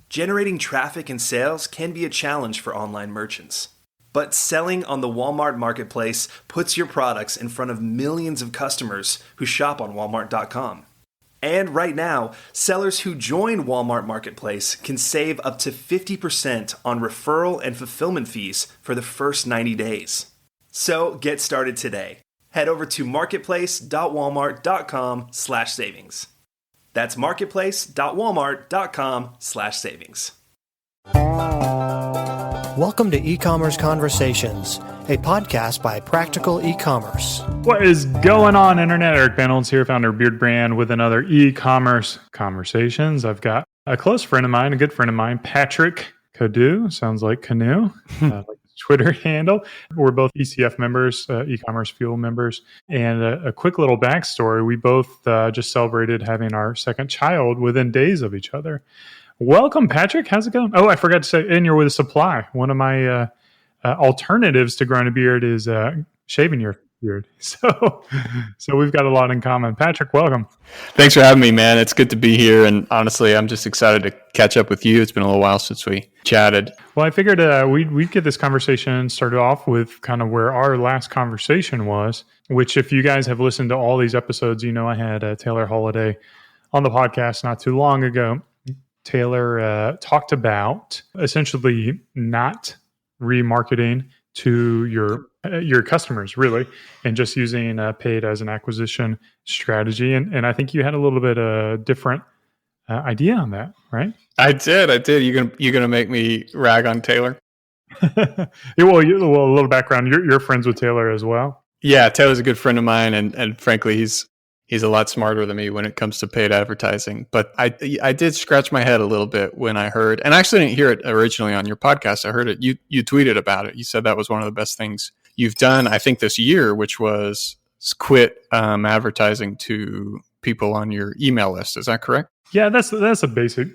Generating traffic and sales can be a challenge for online merchants. But selling on the Walmart Marketplace puts your products in front of millions of customers who shop on Walmart.com. And right now, sellers who join Walmart Marketplace can save up to 50% on referral and fulfillment fees for the first 90 days. So get started today. Head over to marketplace.walmart.com/savings. That's marketplace.walmart.com/savings. Welcome to E-Commerce Conversations, a podcast by Practical E-Commerce. What is going on, Internet? Eric Reynolds here, founder of Beard Brand, with another E-Commerce Conversations. I've got a close friend of mine, a good friend of mine, Patrick Coddou, sounds like canoe, like Twitter handle. We're both ECF members, E-Commerce Fuel members. And a quick little backstory, we both just celebrated having our second child within days of each other. Welcome, Patrick. How's it going? Oh, I forgot to say, and you're with Supply. One of my alternatives to growing a beard is shaving your beard. So we've got a lot in common. Patrick, welcome. Thanks for having me, man. It's good to be here. And honestly, I'm just excited to catch up with you. It's been a little while since we chatted. Well, I figured we'd get this conversation started off with kind of where our last conversation was, which if you guys have listened to all these episodes, you know I had Taylor Holiday on the podcast not too long ago. Taylor talked about essentially not remarketing to your customers, really, and just using paid as an acquisition strategy. And I think you had a little bit of different idea on that, right? I did. You're gonna make me rag on Taylor? Well, a little background. You're friends with Taylor as well. Yeah, Taylor's a good friend of mine, and frankly, he's a lot smarter than me when it comes to paid advertising. But I did scratch my head a little bit when I heard, and I actually didn't hear it originally on your podcast. I heard it. You tweeted about it. You said that was one of the best things you've done, I think, this year, which was quit advertising to people on your email list. Is that correct? Yeah, that's a basic.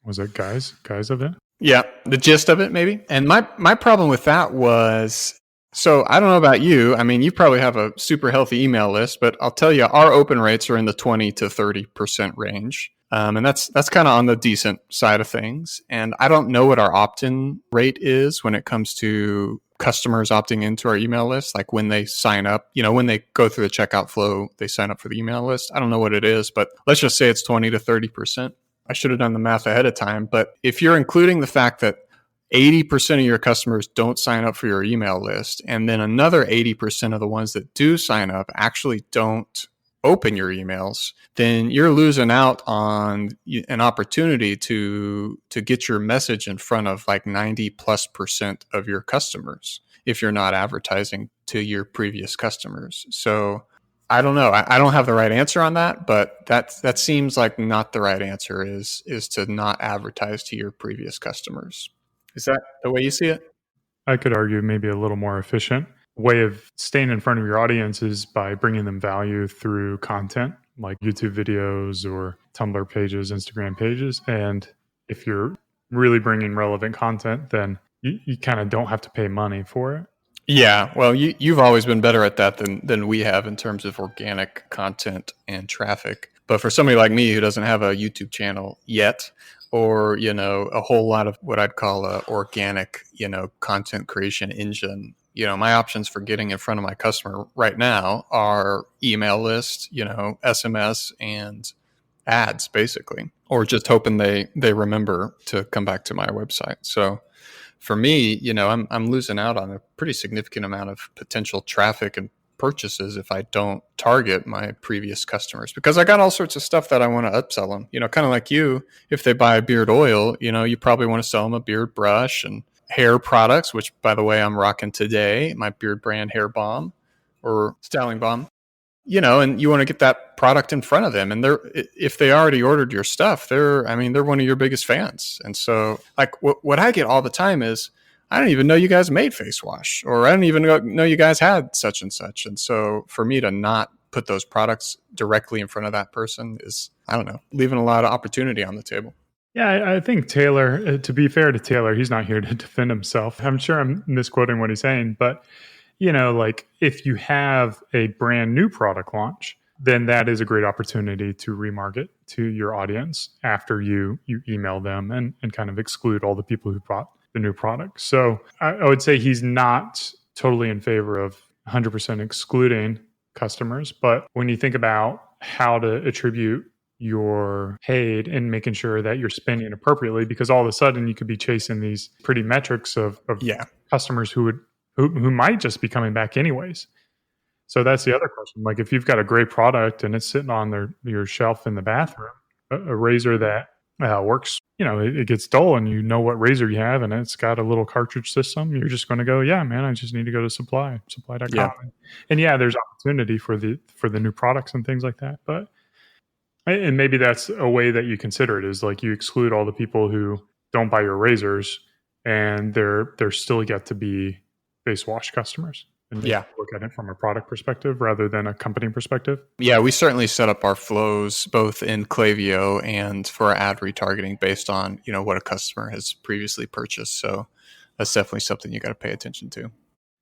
Was it guys of it? Yeah, the gist of it, maybe. And my problem with that was, so I don't know about you. I mean, you probably have a super healthy email list, but I'll tell you, our open rates are in the 20 to 30% range. And that's kind of on the decent side of things. And I don't know what our opt-in rate is when it comes to customers opting into our email list. Like when they sign up, when they go through the checkout flow, they sign up for the email list. I don't know what it is, but let's just say it's 20 to 30%. I should have done the math ahead of time. But if you're including the fact that 80% of your customers don't sign up for your email list, and then another 80% of the ones that do sign up actually don't open your emails, then you're losing out on an opportunity to get your message in front of like 90+% of your customers if you're not advertising to your previous customers. So I don't know. I don't have the right answer on that, but that seems like not the right answer is to not advertise to your previous customers. Is that the way you see it? I could argue maybe a little more efficient way of staying in front of your audience is by bringing them value through content like YouTube videos or Tumblr pages, Instagram pages. And if you're really bringing relevant content, then you kind of don't have to pay money for it. Yeah, well, you've always been better at that than we have in terms of organic content and traffic. But for somebody like me who doesn't have a YouTube channel yet, or, a whole lot of what I'd call a organic, content creation engine, my options for getting in front of my customer right now are email list, SMS and ads, basically, or just hoping they remember to come back to my website. So for me, I'm losing out on a pretty significant amount of potential traffic and purchases if I don't target my previous customers, because I got all sorts of stuff that I want to upsell them, kind of like you. If they buy a beard oil, you probably want to sell them a beard brush and hair products, which by the way, I'm rocking today, my Beard Brand hair balm or styling balm, and you want to get that product in front of them. And if they already ordered your stuff, they're one of your biggest fans. And so like what I get all the time is, I didn't even know you guys made face wash, or I didn't even know you guys had such and such. And so for me to not put those products directly in front of that person is, I don't know, leaving a lot of opportunity on the table. Yeah, I think Taylor, to be fair to Taylor, he's not here to defend himself. I'm sure I'm misquoting what he's saying, but like if you have a brand new product launch, then that is a great opportunity to remarket to your audience after you email them and kind of exclude all the people who bought the new product. So I would say he's not totally in favor of 100% excluding customers. But when you think about how to attribute your paid and making sure that you're spending appropriately, because all of a sudden you could be chasing these pretty metrics of customers who might just be coming back anyways. So that's the other question. Like if you've got a great product and it's sitting on your shelf in the bathroom, a razor that works, it gets dull and you know what razor you have and it's got a little cartridge system, you're just going to go, yeah, man, I just need to go to supply.com. Yeah. And there's opportunity for the new products and things like that. And maybe that's a way that you consider it, is like you exclude all the people who don't buy your razors and they're still yet to be face wash customers. And look at it from a product perspective rather than a company perspective. Yeah, we certainly set up our flows both in Klaviyo and for our ad retargeting based on, what a customer has previously purchased. So that's definitely something you got to pay attention to.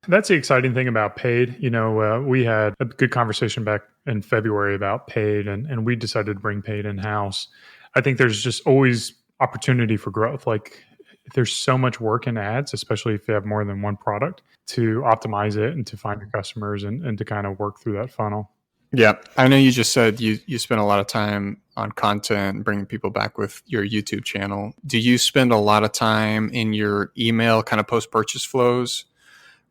That's the exciting thing about paid. We had a good conversation back in February about paid, and we decided to bring paid in-house. I think there's just always opportunity for growth. Like there's so much work in ads, especially if you have more than one product, to optimize it and to find your customers and to kind of work through that funnel. Yeah. I know you just said you spend a lot of time on content and bringing people back with your YouTube channel. Do you spend a lot of time in your email kind of post-purchase flows,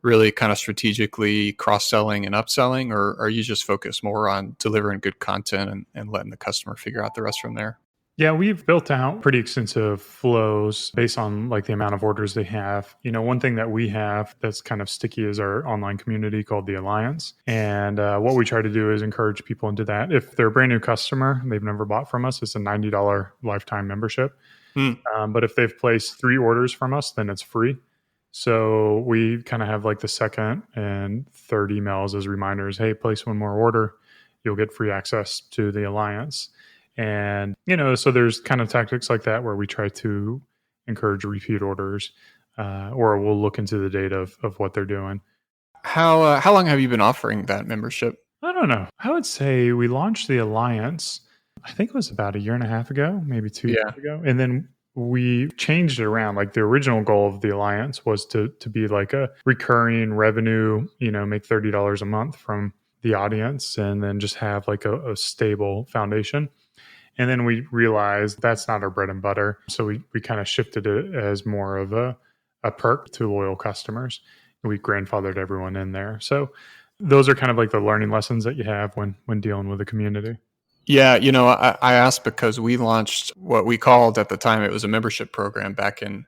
really kind of strategically cross-selling and upselling, or are you just focused more on delivering good content and letting the customer figure out the rest from there? Yeah, we've built out pretty extensive flows based on like the amount of orders they have. One thing that we have that's kind of sticky is our online community called the Alliance. And what we try to do is encourage people into that. If they're a brand new customer, they've never bought from us, it's a $90 lifetime membership. But if they've placed 3 orders from us, then it's free. So we kind of have like the second and third emails as reminders. Hey, place one more order, you'll get free access to the Alliance. And, so there's kind of tactics like that where we try to encourage repeat orders, or we'll look into the data of what they're doing. How long have you been offering that membership? I don't know. I would say we launched the Alliance, I think it was about 1.5 years ago, maybe 2 years ago. And then we changed it around. Like the original goal of the Alliance was to be like a recurring revenue, make $30 a month from the audience and then just have like a stable foundation. And then we realized that's not our bread and butter. So we kind of shifted it as more of a perk to loyal customers. We grandfathered everyone in there. So those are kind of like the learning lessons that you have when dealing with a community. Yeah, I asked because we launched what we called at the time, it was a membership program back in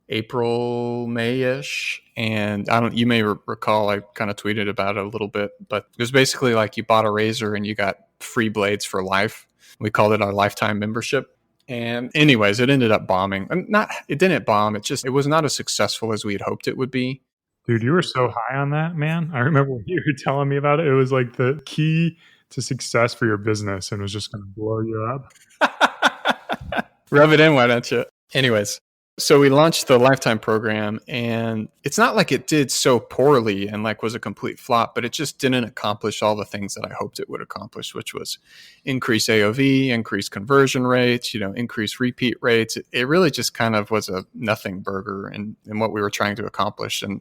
April, May-ish. And you may recall, I kind of tweeted about it a little bit, but it was basically like you bought a razor and you got free blades for life. We called it our lifetime membership. And anyways, it ended up bombing. It didn't bomb. It was not as successful as we had hoped it would be. Dude, you were so high on that, man. I remember when you were telling me about it. It was like the key to success for your business and was just going to blow you up. Rub it in, why don't you? Anyways, so we launched the lifetime program, and it's not like it did so poorly and like was a complete flop, but it just didn't accomplish all the things that I hoped it would accomplish, which was increase AOV, increase conversion rates, increase repeat rates. It really just kind of was a nothing burger in what we were trying to accomplish. And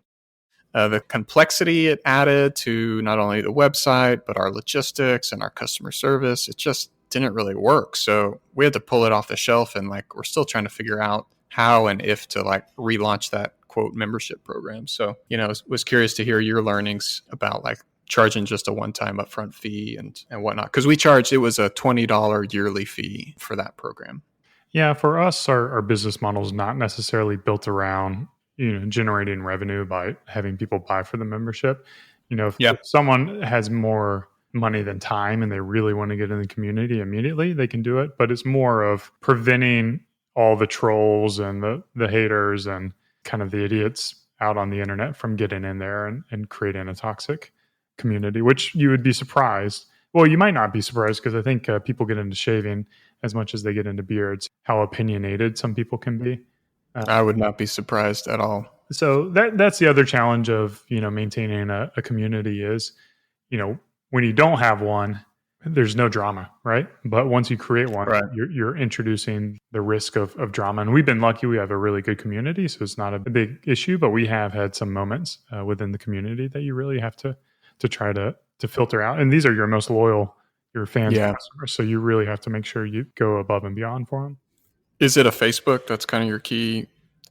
the complexity it added to not only the website, but our logistics and our customer service, it just didn't really work. So we had to pull it off the shelf, and like we're still trying to figure out how and if to like relaunch that quote membership program. So, was curious to hear your learnings about like charging just a one-time upfront fee and whatnot. Because it was a $20 yearly fee for that program. Yeah, for us, our business model is not necessarily built around generating revenue by having people buy for the membership. If someone has more money than time and they really want to get in the community immediately, they can do it. But it's more of preventing all the trolls and the haters and kind of the idiots out on the internet from getting in there and creating a toxic community, which you would be surprised. Well, you might not be surprised because I think people get into shaving as much as they get into beards, how opinionated some people can be. I would not be surprised at all. So that's the other challenge of, maintaining a community is, when you don't have one, there's no drama, right? But once you create one, Right. you're introducing the risk of drama. And we've been lucky; we have a really good community, so it's not a big issue. But we have had some moments within the community that you really have to try to filter out. And these are your most loyal, your fans, and Yeah. customers. So you really have to make sure you go above and beyond for them. Is it a Facebook that's kind of your key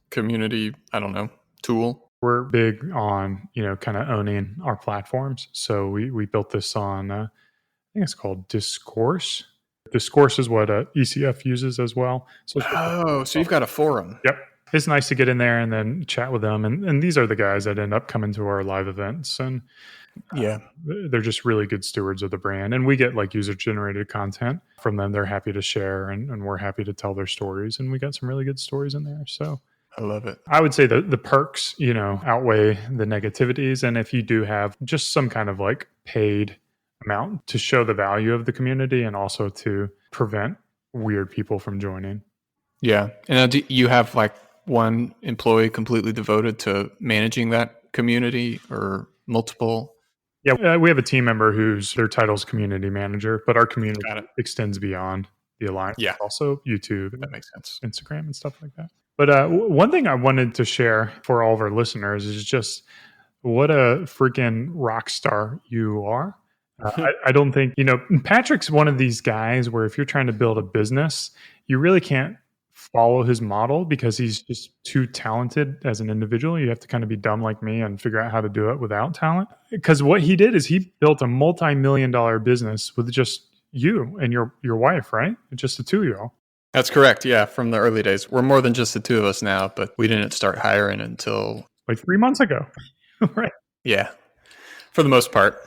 community, I don't know, tool? We're big on, kind of owning our platforms. So we built this on, I think it's called Discourse. Discourse is what ECF uses as well. So Oh, so you've got a forum. yep, it's nice to get in there and then chat with them. And these are the guys that end up coming to our live events, and Yeah. they're just really good stewards of the brand. And we get like user generated content from them. They're happy to share, and we're happy to tell their stories. And we got some really good stories in there. So I love it. I would say the perks, outweigh the negativities. And if you do have just some kind of like paid amount to show the value of the community and also to prevent weird people from joining. Yeah. And do you have like one employee completely devoted to managing that community or multiple? Yeah, we have a team member whose their title is community manager, but our community Got it. extends beyond the alliance. Yeah. Also YouTube, That makes sense. Instagram, and stuff like that. But one thing I wanted to share for all of our listeners is just what a freaking rock star you are. I don't think, Patrick's one of these guys where if you're trying to build a business, you really can't follow his model because he's just too talented as an individual. You have to kind of be dumb like me and figure out how to do it without talent. Because what he did is he built a multi-million-dollar business with just you and your wife, right? Just the two of y'all. That's correct. Yeah. From the early days. We're more than just the two of us now, but we didn't start hiring until Like 3 months ago. Right. yeah, for the most part.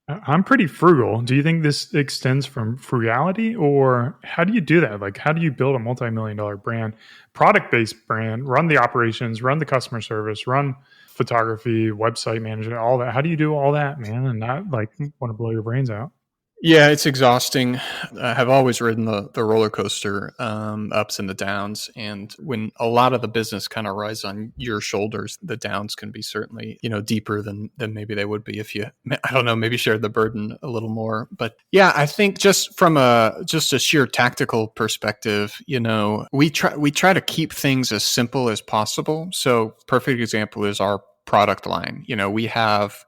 I'm pretty frugal. Do you think this extends from frugality, or how do you do that? Like, how do you build a multi-million-dollar brand, product-based brand, run the operations, run the customer service, run photography, website management, all that? How do you do all that, man, and not like want to blow your brains out? Yeah, it's exhausting. I have always ridden the roller coaster, ups and the downs. And when a lot of the business kind of rides on your shoulders, the downs can be certainly, deeper than maybe they would be if you, I don't know, maybe shared the burden a little more. But yeah, I think just from a sheer tactical perspective, we try to keep things as simple as possible. So perfect example is our product line. We have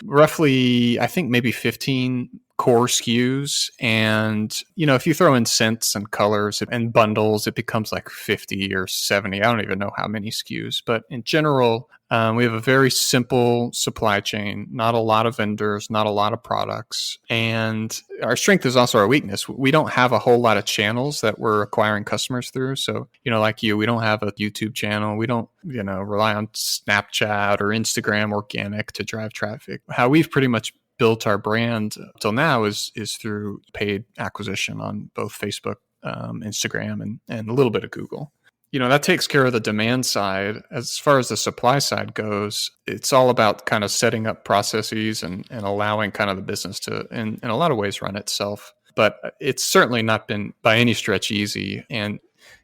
roughly, I think maybe 15 core SKUs. And, if you throw in scents and colors and bundles, it becomes like 50 or 70. I don't even know how many SKUs. But in general, we have a very simple supply chain, not a lot of vendors, not a lot of products. And our strength is also our weakness. We don't have a whole lot of channels that we're acquiring customers through. So, like you, we don't have a YouTube channel. We don't, rely on Snapchat or Instagram organic to drive traffic. How we've pretty much built our brand till now is through paid acquisition on both Facebook, Instagram, and a little bit of Google. That takes care of the demand side. As far as the supply side goes, it's all about kind of setting up processes and allowing kind of the business to, in a lot of ways, run itself. But it's certainly not been by any stretch easy. And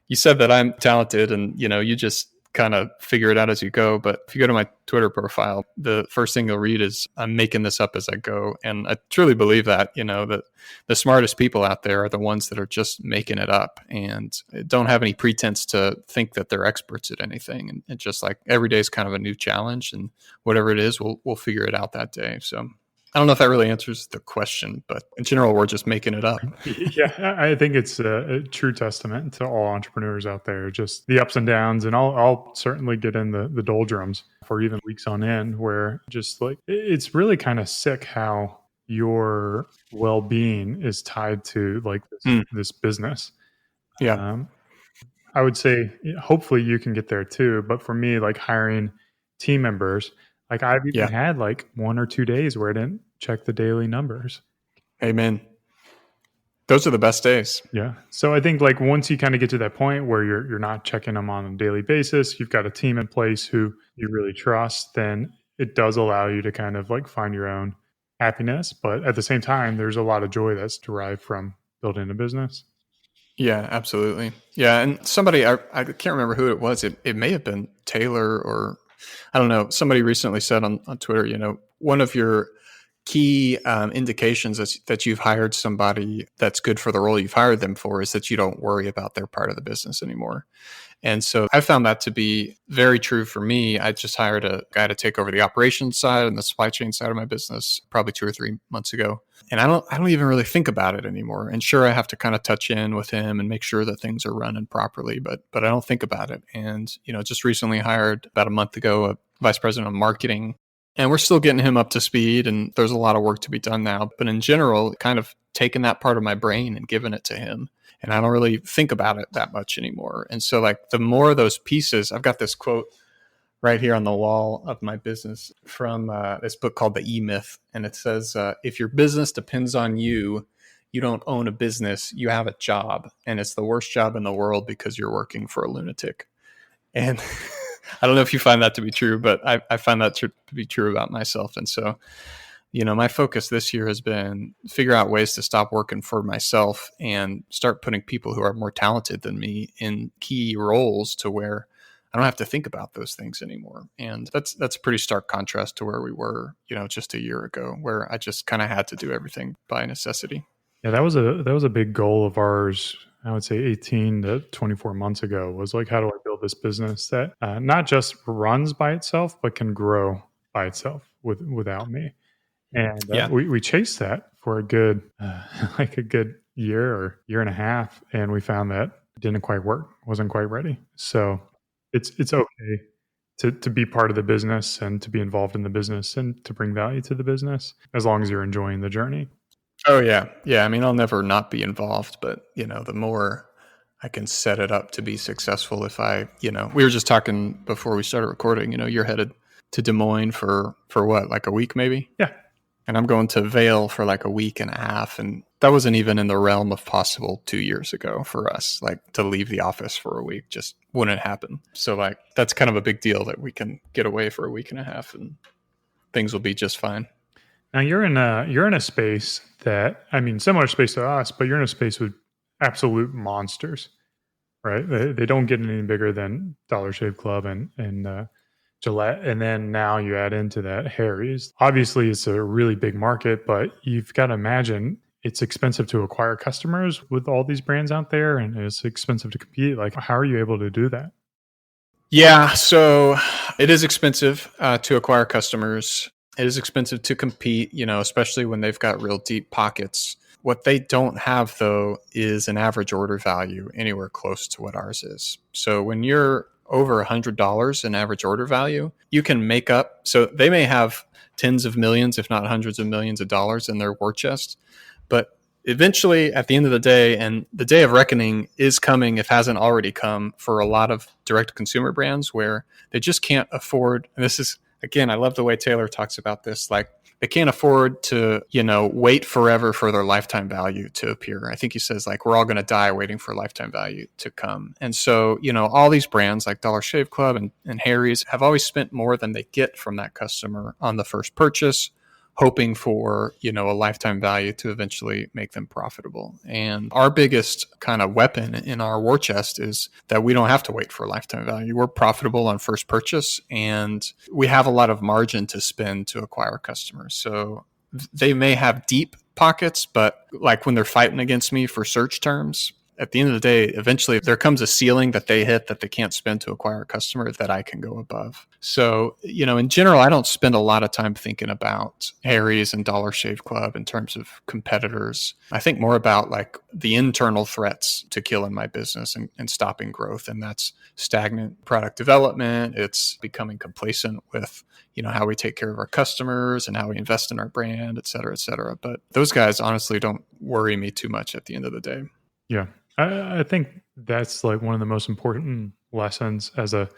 you said that I'm talented and, you just kind of figure it out as you go. But if you go to my Twitter profile, the first thing you'll read is I'm making this up as I go. And I truly believe that, that the smartest people out there are the ones that are just making it up and don't have any pretense to think that they're experts at anything. And it's just like every day is kind of a new challenge, and whatever it is, we'll figure it out that day. So I don't know if that really answers the question, but in general, we're just making it up. Yeah, I think it's a true testament to all entrepreneurs out there, just the ups and downs. And I'll certainly get in the doldrums for even weeks on end, where just like it's really kind of sick how your well-being is tied to like this business. Yeah. I would say hopefully you can get there too. But for me, like hiring team members, like I've even had like 1 or 2 days where I didn't check the daily numbers. Amen. Those are the best days. Yeah. So I think like once you kind of get to that point where you're not checking them on a daily basis, you've got a team in place who you really trust, then it does allow you to kind of like find your own happiness. But at the same time, there's a lot of joy that's derived from building a business. Yeah, absolutely. Yeah. And somebody, I can't remember who it was. It may have been Taylor or I don't know. Somebody recently said on Twitter, one of your key indications that you've hired somebody that's good for the role you've hired them for is that you don't worry about their part of the business anymore. And so I found that to be very true for me. I just hired a guy to take over the operations side and the supply chain side of my business probably 2 or 3 months ago. And I don't even really think about it anymore. And sure, I have to kind of touch in with him and make sure that things are running properly, but I don't think about it. And, just recently hired about a month ago a vice president of marketing, and we're still getting him up to speed, and there's a lot of work to be done now. But in general, kind of taking that part of my brain and giving it to him. And I don't really think about it that much anymore. And so like the more of those pieces, I've got this quote right here on the wall of my business from this book called The E-Myth. And it says, if your business depends on you, you don't own a business, you have a job. And it's the worst job in the world because you're working for a lunatic. And I don't know if you find that to be true, but I find that to be true about myself. And so, my focus this year has been figure out ways to stop working for myself and start putting people who are more talented than me in key roles to where I don't have to think about those things anymore. And that's a pretty stark contrast to where we were, just a year ago, where I just kind of had to do everything by necessity. Yeah, that was a big goal of ours. I would say 18 to 24 months ago was like, how do I build this business that not just runs by itself, but can grow by itself without me? And we chased that for a good year or year and a half, and we found that it didn't quite work, wasn't quite ready. So it's okay to be part of the business and to be involved in the business and to bring value to the business as long as you're enjoying the journey. Oh, yeah. Yeah. I mean, I'll never not be involved, but, the more I can set it up to be successful if we were just talking before we started recording, you're headed to Des Moines for what, like a week maybe? Yeah. And I'm going to Vail for like a week and a half. And that wasn't even in the realm of possible 2 years ago for us, like to leave the office for a week just wouldn't happen. So like, that's kind of a big deal that we can get away for a week and a half and things will be just fine. Now you're in a space that, similar space to us, but you're in a space with absolute monsters, right? They don't get any bigger than Dollar Shave Club and Gillette. And then now you add into that Harry's. Obviously it's a really big market, but you've got to imagine it's expensive to acquire customers with all these brands out there, and it's expensive to compete. Like, how are you able to do that? Yeah, so it is expensive to acquire customers. It is expensive to compete, especially when they've got real deep pockets. What they don't have, though, is an average order value anywhere close to what ours is. So when you're over $100 in average order value, you can make up. So they may have tens of millions, if not hundreds of millions of dollars in their war chest. But eventually, at the end of the day, and the day of reckoning is coming, if hasn't already come, for a lot of direct-to-consumer brands where they just can't afford, and this is, again, I love the way Taylor talks about this, like they can't afford to, wait forever for their lifetime value to appear. I think he says like, we're all going to die waiting for lifetime value to come. And so, all these brands like Dollar Shave Club and Harry's have always spent more than they get from that customer on the first purchase, hoping for, a lifetime value to eventually make them profitable. And our biggest kind of weapon in our war chest is that we don't have to wait for lifetime value. We're profitable on first purchase, and we have a lot of margin to spend to acquire customers. So they may have deep pockets, but like when they're fighting against me for search terms, at the end of the day, eventually there comes a ceiling that they hit that they can't spend to acquire a customer that I can go above. So, in general, I don't spend a lot of time thinking about Harry's and Dollar Shave Club in terms of competitors. I think more about like the internal threats to killing my business and stopping growth. And that's stagnant product development. It's becoming complacent with how we take care of our customers and how we invest in our brand, et cetera, et cetera. But those guys honestly don't worry me too much at the end of the day. Yeah. I think that's like one of the most important lessons as a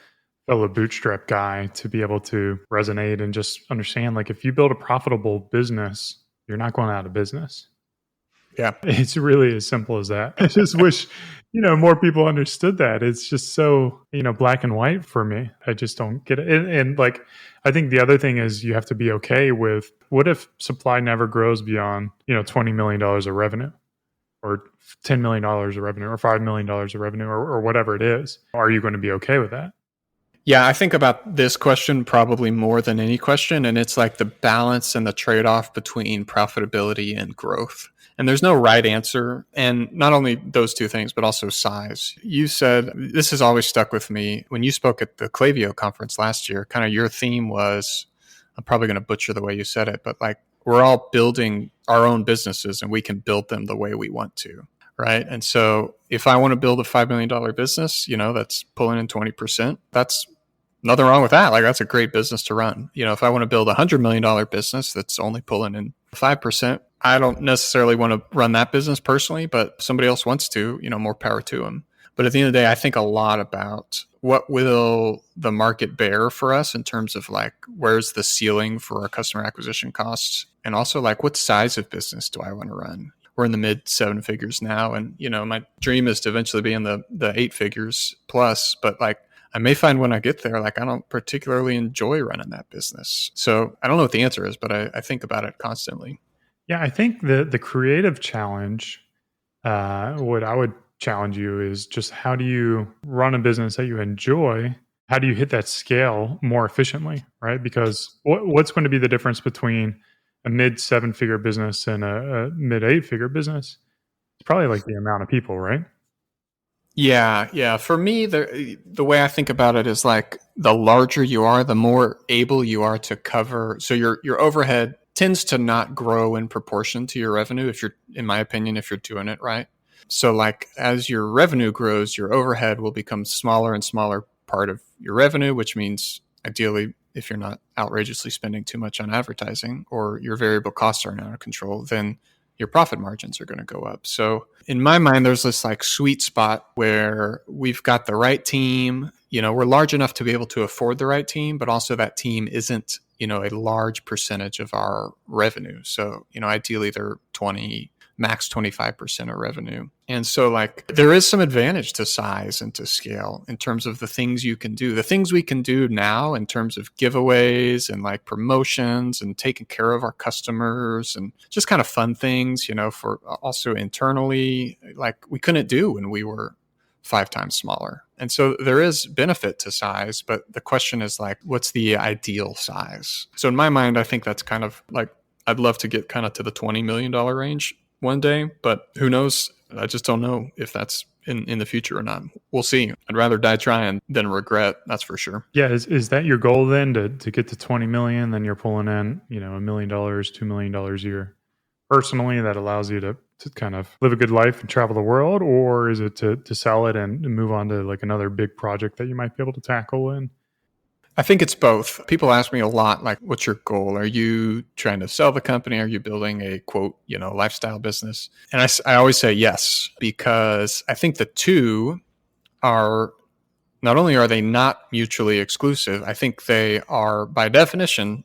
fellow bootstrap guy, to be able to resonate and just understand, like, if you build a profitable business, you're not going out of business. Yeah. It's really as simple as that. I just wish, more people understood that. It's just so, black and white for me. I just don't get it. And like, I think the other thing is you have to be okay with, what if supply never grows beyond, $20 million of revenue? Or $10 million of revenue, or $5 million of revenue, or whatever it is? Are you going to be okay with that? Yeah, I think about this question probably more than any question. And it's like the balance and the trade off between profitability and growth. And there's no right answer. And not only those two things, but also size. You said, this has always stuck with me. When you spoke at the Clavio conference last year, kind of your theme was, I'm probably going to butcher the way you said it, but like we're all building our own businesses and we can build them the way we want to. Right. And so if I want to build a $5 million business, that's pulling in 20%, that's nothing wrong with that. Like that's a great business to run. If I want to build $100 million business that's only pulling in 5%, I don't necessarily want to run that business personally, but somebody else wants to, more power to them. But at the end of the day, I think a lot about what will the market bear for us in terms of like, where's the ceiling for our customer acquisition costs? And also like, what size of business do I want to run? We're in the mid 7 figures now. And, my dream is to eventually be in the 8 figures plus, but like, I may find when I get there, like I don't particularly enjoy running that business. So I don't know what the answer is, but I think about it constantly. Yeah, I think the creative challenge, what I would challenge you is just how do you run a business that you enjoy? How do you hit that scale more efficiently, right? Because what's going to be the difference between a mid 7-figure business and a mid 8-figure business? It's probably like the amount of people, right? Yeah. For me, the way I think about it is like the larger you are, the more able you are to cover. So your overhead tends to not grow in proportion to your revenue in my opinion, if you're doing it right. So like as your revenue grows, your overhead will become smaller and smaller part of your revenue, which means ideally, if you're not outrageously spending too much on advertising or your variable costs aren't out of control, then your profit margins are going to go up. So in my mind, there's this like sweet spot where we've got the right team. We're large enough to be able to afford the right team, but also that team isn't, a large percentage of our revenue. So, ideally they're 20, max 25% of revenue. And so like there is some advantage to size and to scale in terms of the things you can do. The things we can do now in terms of giveaways and like promotions and taking care of our customers and just kind of fun things, for also internally, like we couldn't do when we were 5 times smaller. And so there is benefit to size, but the question is like, what's the ideal size? So in my mind, I think that's kind of like, I'd love to get kind of to the $20 million range one day, but who knows? I just don't know if that's in the future or not. We'll see. I'd rather die trying than regret. That's for sure. Yeah. Is that your goal then to get to 20 million? Then you're pulling in, $1 million, $2 million a year personally that allows you to kind of live a good life and travel the world? Or is it to sell it and move on to like another big project that you might be able to tackle in? I think it's both. People ask me a lot, like, what's your goal? Are you trying to sell the company? Are you building a quote, lifestyle business? And I always say yes, because I think the two are not only are they not mutually exclusive, I think they are by definition,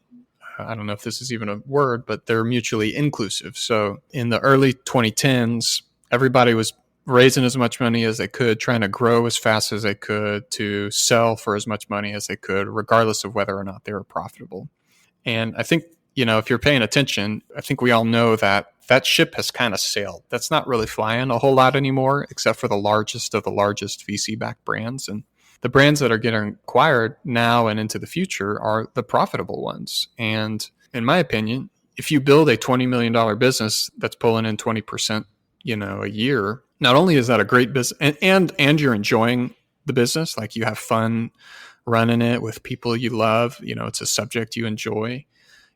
I don't know if this is even a word, but they're mutually inclusive. So in the early 2010s, everybody was raising as much money as they could, trying to grow as fast as they could, to sell for as much money as they could, regardless of whether or not they were profitable. And I think, if you're paying attention, I think we all know that ship has kind of sailed. That's not really flying a whole lot anymore, except for the largest of the largest VC-backed brands. And the brands that are getting acquired now and into the future are the profitable ones. And in my opinion, if you build a $20 million business that's pulling in 20%, a year, not only is that a great business and you're enjoying the business, like you have fun running it with people you love, it's a subject you enjoy,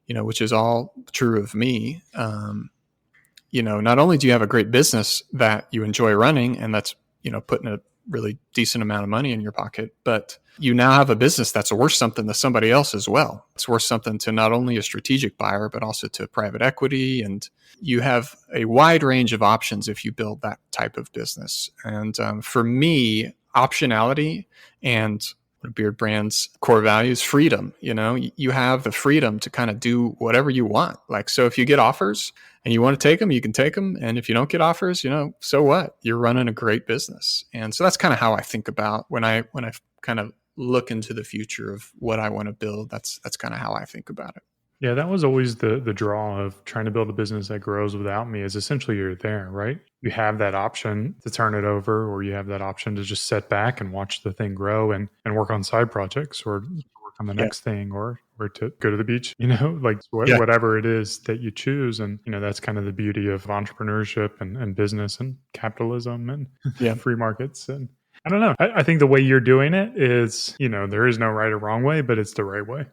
which is all true of me. Not only do you have a great business that you enjoy running and that's, putting a really decent amount of money in your pocket, but you now have a business that's worth something to somebody else as well. It's worth something to not only a strategic buyer, but also to private equity. And you have a wide range of options if you build that type of business. And for me, optionality and Beard Brand's core values, freedom. You have the freedom to kind of do whatever you want. Like, so if you get offers and you want to take them, you can take them. And if you don't get offers, so what? You're running a great business. And so that's kind of how I think about when I kind of look into the future of what I want to build. That's kind of how I think about it. Yeah, that was always the draw of trying to build a business that grows without me is essentially you're there, right? You have that option to turn it over, or you have that option to just sit back and watch the thing grow and work on side projects or work on the Yeah. next thing or to go to the beach, like Yeah. whatever it is that you choose. And, that's kind of the beauty of entrepreneurship and business and capitalism and Yeah. free markets. And I don't know. I think the way you're doing it is, there is no right or wrong way, but it's the right way.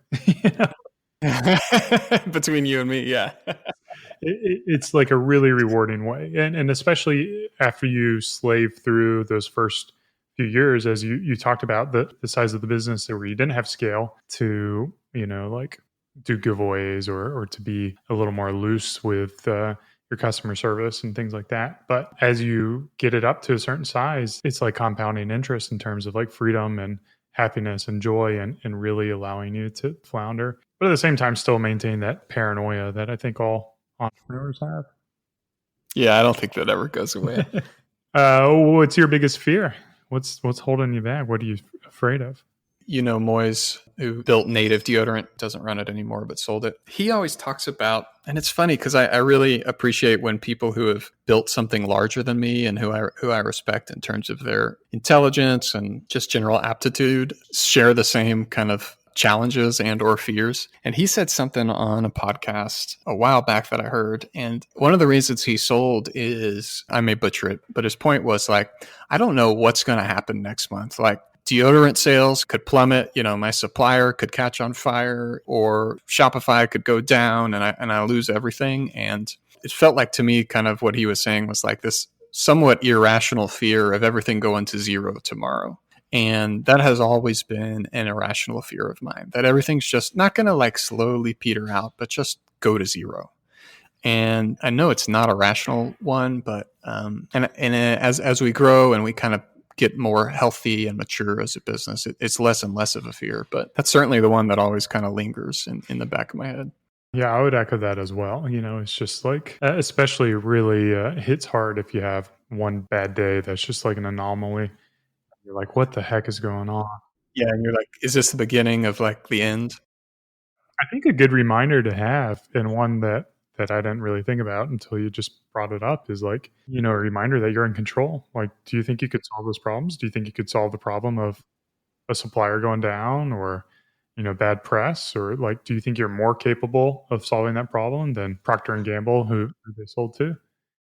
Between you and me, yeah. It's like a really rewarding way, and especially after you slave through those first few years, as you talked about the size of the business where you didn't have scale to like do giveaways or to be a little more loose with your customer service and things like that. But as you get it up to a certain size, it's like compounding interest in terms of like freedom and happiness and joy and really allowing you to flounder, but at the same time still maintain that paranoia that I think all entrepreneurs have. Yeah, I don't think that ever goes away. What's your biggest fear? What's holding you back? What are you afraid of? Moise, who built Native Deodorant, doesn't run it anymore, but sold it. He always talks about, and it's funny because I really appreciate when people who have built something larger than me and who I respect in terms of their intelligence and just general aptitude share the same kind of challenges and or fears. And he said something on a podcast a while back that I heard. And one of the reasons he sold is, I may butcher it, but his point was like, I don't know what's going to happen next month. Like, deodorant sales could plummet, my supplier could catch on fire, or Shopify could go down and I lose everything. And it felt like to me kind of what he was saying was like this somewhat irrational fear of everything going to zero tomorrow. And that has always been an irrational fear of mine, that everything's just not going to like slowly peter out, but just go to zero. And I know it's not a rational one, but as we grow and we kind of get more healthy and mature as a business, it's less and less of a fear. But that's certainly the one that always kind of lingers in the back of my head. Yeah, I would echo that as well. It's just like, especially really hits hard if you have one bad day that's just like an anomaly. You're like, what the heck is going on? Yeah, and you're like, is this the beginning of like the end? I think a good reminder to have, and one that I didn't really think about until you just brought it up, is like, a reminder that you're in control. Like, do you think you could solve those problems? Do you think you could solve the problem of a supplier going down or, bad press? Or like, do you think you're more capable of solving that problem than Procter and Gamble, who they sold to?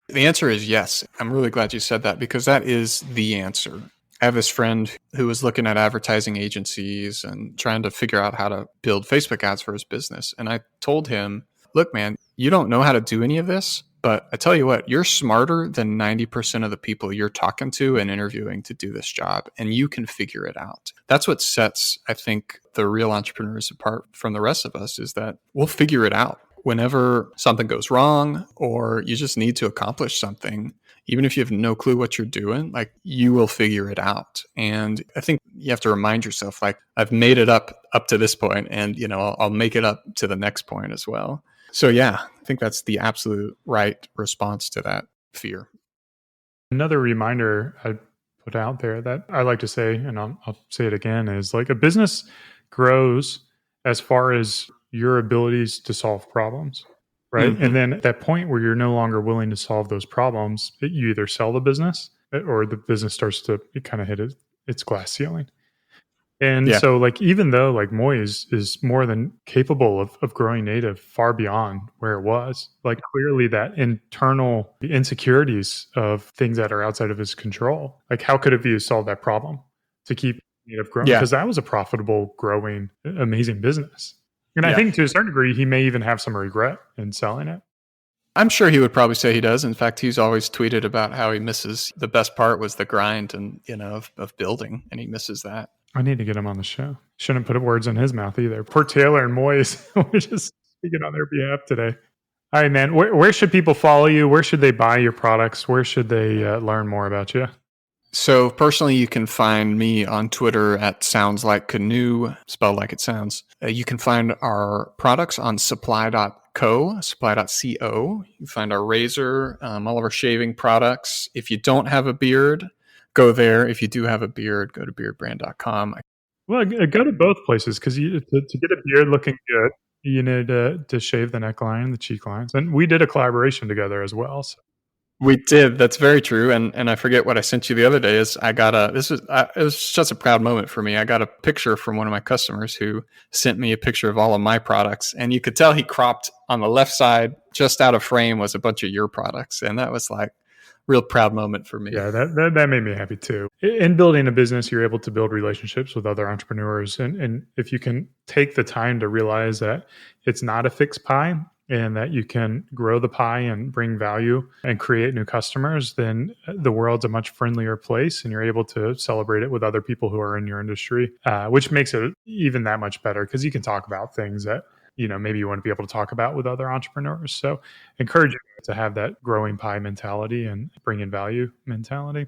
The answer is yes. I'm really glad you said that because that is the answer. I have this friend who was looking at advertising agencies and trying to figure out how to build Facebook ads for his business. And I told him, look, man, you don't know how to do any of this, but I tell you what, you're smarter than 90% of the people you're talking to and interviewing to do this job, and you can figure it out. That's what sets, I think, the real entrepreneurs apart from the rest of us, is that we'll figure it out. Whenever something goes wrong or you just need to accomplish something, even if you have no clue what you're doing, like, you will figure it out. And I think you have to remind yourself, like, I've made it up to this point, and I'll make it up to the next point as well. So yeah, I think that's the absolute right response to that fear. Another reminder I put out there that I like to say, and I'll say it again, is like, a business grows as far as your abilities to solve problems, right? Mm-hmm. And then at that point where you're no longer willing to solve those problems, you either sell the business or the business starts to kind of hit its glass ceiling. And so, like, even though like Moise is more than capable of growing Native far beyond where it was, like, clearly that internal insecurities of things that are outside of his control, like, how could it be to solve that problem to keep Native growing? Because that was a profitable, growing, amazing business. And I think to a certain degree, he may even have some regret in selling it. I'm sure he would probably say he does. In fact, he's always tweeted about how he misses, the best part was the grind and, of building, and he misses that. I need to get him on the show. Shouldn't put words in his mouth either. Poor Taylor and Moise. We're just speaking on their behalf today. All right, man. Where should people follow you? Where should they buy your products? Where should they learn more about you? So personally, you can find me on Twitter at Sounds Like Canoe, spelled like it sounds. You can find our products on supply.co. You can find our razor, all of our shaving products. If you don't have a beard, go there. If you do have a beard, go to beardbrand.com. Well, go to both places, because to get a beard looking good, you need to shave the neckline and the cheek lines. And we did a collaboration together as well. So. We did. That's very true. And I forget what I sent you the other day is it was just a proud moment for me. I got a picture from one of my customers who sent me a picture of all of my products. And you could tell he cropped on the left side, just out of frame was a bunch of your products. And that was like real proud moment for me. Yeah, that made me happy too. In building a business, you're able to build relationships with other entrepreneurs. And if you can take the time to realize that it's not a fixed pie, and that you can grow the pie and bring value and create new customers, then the world's a much friendlier place and you're able to celebrate it with other people who are in your industry, which makes it even that much better because you can talk about things that, maybe you wouldn't be able to talk about with other entrepreneurs. So encourage you to have that growing pie mentality and bring in value mentality.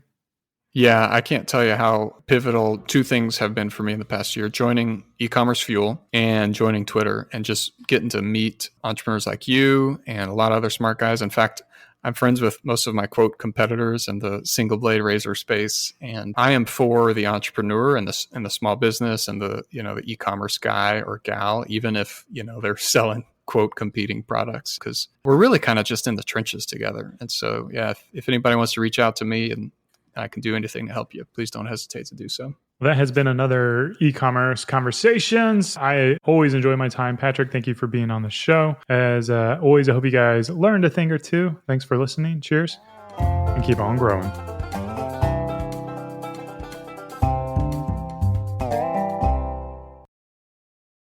Yeah, I can't tell you how pivotal two things have been for me in the past year, joining e-commerce fuel and joining Twitter and just getting to meet entrepreneurs like you and a lot of other smart guys. In fact, I'm friends with most of my quote competitors in the single blade razor space. And I am for the entrepreneur and the small business and the e-commerce guy or gal, even if, they're selling quote competing products, because we're really kind of just in the trenches together. And so, yeah, if anybody wants to reach out to me and I can do anything to help you, please don't hesitate to do so. Well, that has been another e-commerce conversations. I always enjoy my time. Patrick, thank you for being on the show. As always, I hope you guys learned a thing or two. Thanks for listening. Cheers and keep on growing.